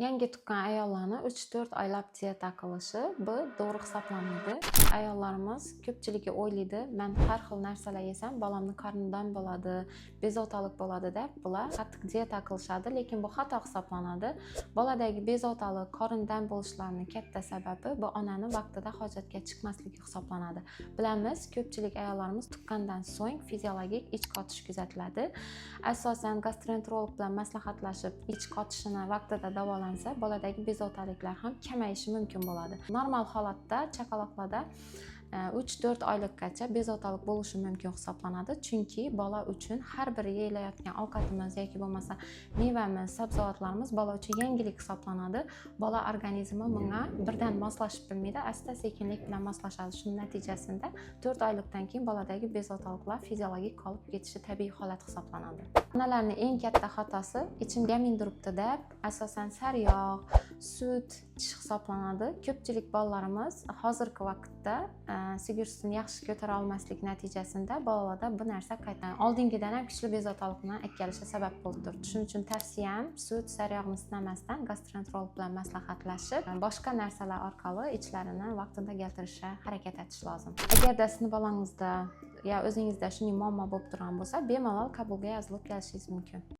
Yangi tuqqan ayollarni 3-4 oylab diyeta qilishi bu to'g'ri hisoblanmaydi. Ayollarimiz ko'pchiligi o'ylaydi, men har xil narsalar yesam, bolamning qornidan bo'ladi, bezovtalik bo'ladi deb bular qattiq diyeta qilishadi, lekin bu xato hisoblanadi. Boladagi bezovtalik, qorindan bo'lishlarining katta sababi bu onani vaqtida hojatga chiqmasligi hisoblanadi. Bilamiz, ko'pchilik ayollarimiz tuqqandan so'ng fiziologik ich qotish kuzatiladi. Asosan gastroenterolog bilan maslahatlashib, ich qotishini vaqtida davolansa, boladagi bezovtaliklar ham kamayishi mumkin bo'ladi. Normal holatda chaqaloqlarda 3-4 oylikgacha bezovtalik bo'lishi mumkin hisoblanadi, chunki bola uchun har bir yeyilayotgan ovqatimiz yoki bo'lmasa mevamiz, sabzavotlarimiz bola uchun yangilik hisoblanadi. Bola organizmi bunga birdan moslashib bilmaydi, asta-sekinlik bilan moslashadi. Shuning natijasida 4 oylikdan keyin boladagi bezovtaliklar fiziologik qolib ketishi tabiiy holat hisoblanadi. Onalarning eng katta xatosi ichimga mindiribdi deb asosan sariyog', sut ichish hisoblanadi. Ko'pchilik bolalarimiz hozirgi vaqtda sigir sutini yaxshi ko'tara olmaslik natijasida bolalarda bu narsa qaytadan oldingidan ham kuchli bezovtalikni akkalishi sabab bo'lib turibdi. Shuning uchun tavsiyam sut, sariyog'ni sinamasdan gastroenterolog bilan maslahatlashib, boshqa narsalar orqali ichlarini vaqtida keltirishga harakat etish lozim. Agarda sizni bolangizda ya o'zingizda shunday muammo bo'lib turgan bo'lsa, bemalol qabulga yozilib kelishingiz mumkin.